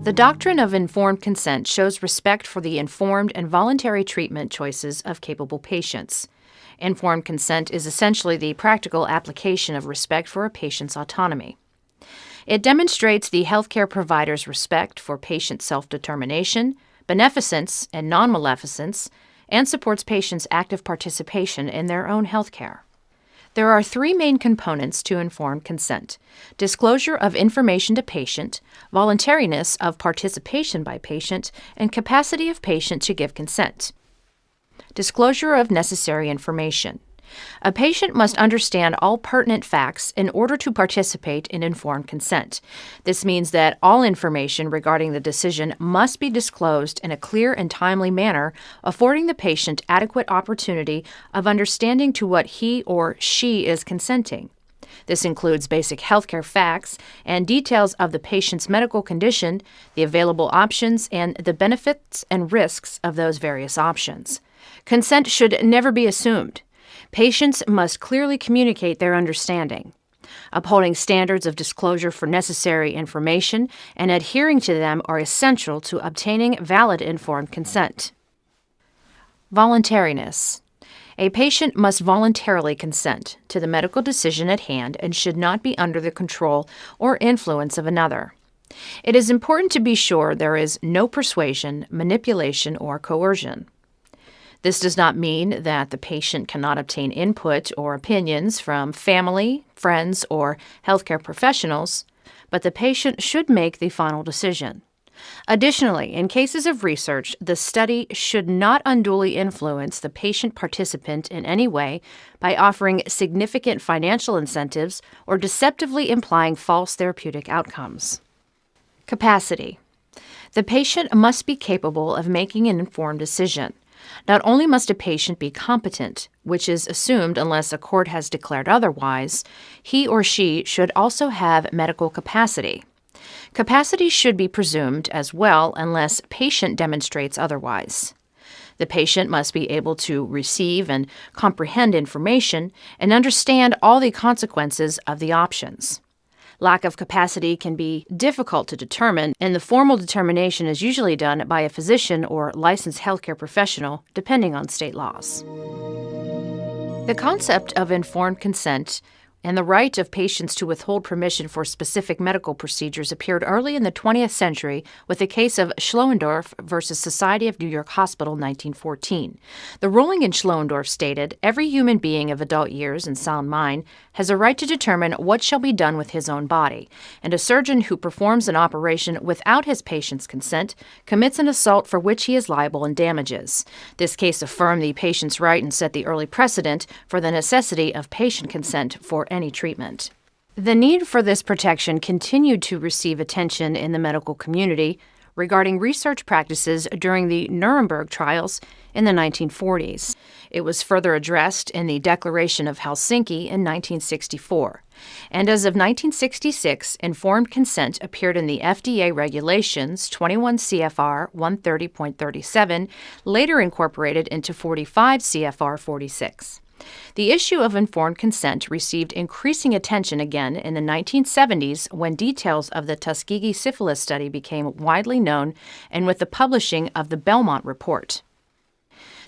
The doctrine of informed consent shows respect for the informed and voluntary treatment choices of capable patients. Informed consent is essentially the practical application of respect for a patient's autonomy. It demonstrates the healthcare provider's respect for patient self-determination, beneficence, and non-maleficence, and supports patients' active participation in their own healthcare. There are three main components to informed consent: disclosure of information to patient, voluntariness of participation by patient, and capacity of patient to give consent. Disclosure of necessary information. A patient must understand all pertinent facts in order to participate in informed consent. This means that all information regarding the decision must be disclosed in a clear and timely manner, affording the patient adequate opportunity of understanding to what he or she is consenting. This includes basic healthcare facts and details of the patient's medical condition, the available options, and the benefits and risks of those various options. Consent should never be assumed. Patients must clearly communicate their understanding. Upholding standards of disclosure for necessary information and adhering to them are essential to obtaining valid informed consent. Voluntariness. A patient must voluntarily consent to the medical decision at hand and should not be under the control or influence of another. It is important to be sure there is no persuasion, manipulation, or coercion. This does not mean that the patient cannot obtain input or opinions from family, friends, or healthcare professionals, but the patient should make the final decision. Additionally, in cases of research, the study should not unduly influence the patient participant in any way by offering significant financial incentives or deceptively implying false therapeutic outcomes. Capacity. The patient must be capable of making an informed decision. Not only must a patient be competent, which is assumed unless a court has declared otherwise, he or she should also have medical capacity. Capacity should be presumed as well unless patient demonstrates otherwise. The patient must be able to receive and comprehend information and understand all the consequences of the options. Lack of capacity can be difficult to determine, and the formal determination is usually done by a physician or licensed healthcare professional, depending on state laws. The concept of informed consent and the right of patients to withhold permission for specific medical procedures appeared early in the 20th century with the case of Schloendorff versus Society of New York Hospital, 1914. The ruling in Schloendorff stated, "Every human being of adult years and sound mind has a right to determine what shall be done with his own body, and a surgeon who performs an operation without his patient's consent commits an assault for which he is liable in damages." This case affirmed the patient's right and set the early precedent for the necessity of patient consent for any treatment. The need for this protection continued to receive attention in the medical community regarding research practices during the Nuremberg trials in the 1940s. It was further addressed in the Declaration of Helsinki in 1964. And as of 1966, informed consent appeared in the FDA regulations 21 CFR 130.37, later incorporated into 45 CFR 46. The issue of informed consent received increasing attention again in the 1970s when details of the Tuskegee syphilis study became widely known and with the publishing of the Belmont Report.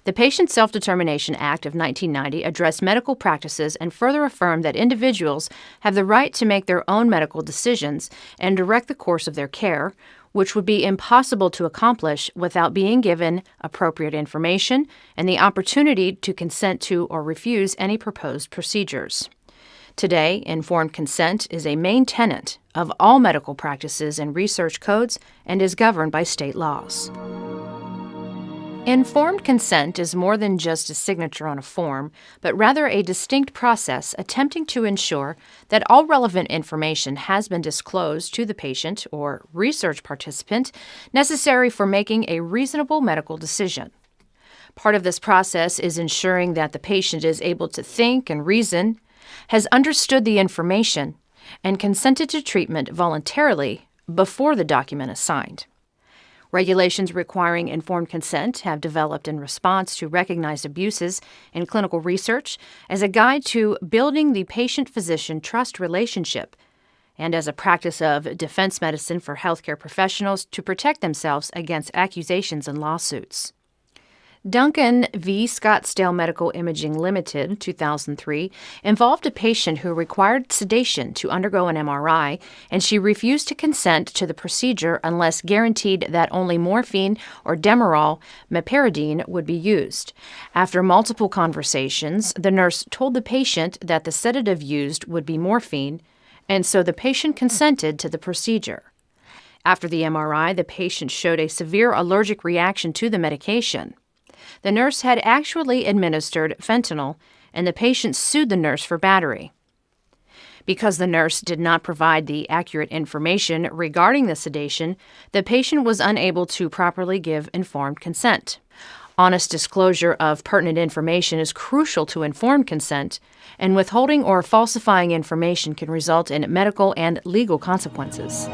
The Patient Self-Determination Act of 1990 addressed medical practices and further affirmed that individuals have the right to make their own medical decisions and direct the course of their care, which would be impossible to accomplish without being given appropriate information and the opportunity to consent to or refuse any proposed procedures. Today, informed consent is a main tenet of all medical practices and research codes and is governed by state laws. Informed consent is more than just a signature on a form, but rather a distinct process attempting to ensure that all relevant information has been disclosed to the patient or research participant necessary for making a reasonable medical decision. Part of this process is ensuring that the patient is able to think and reason, has understood the information, and consented to treatment voluntarily before the document is signed. Regulations requiring informed consent have developed in response to recognized abuses in clinical research as a guide to building the patient-physician trust relationship and as a practice of defense medicine for healthcare professionals to protect themselves against accusations and lawsuits. Duncan v. Scottsdale Medical Imaging Limited, 2003, involved a patient who required sedation to undergo an MRI, and she refused to consent to the procedure unless guaranteed that only morphine or Demerol meperidine would be used. After multiple conversations, the nurse told the patient that the sedative used would be morphine, and so the patient consented to the procedure. After the MRI, the patient showed a severe allergic reaction to the medication. The nurse had actually administered fentanyl, and the patient sued the nurse for battery. Because the nurse did not provide the accurate information regarding the sedation, the patient was unable to properly give informed consent. Honest disclosure of pertinent information is crucial to informed consent, and withholding or falsifying information can result in medical and legal consequences.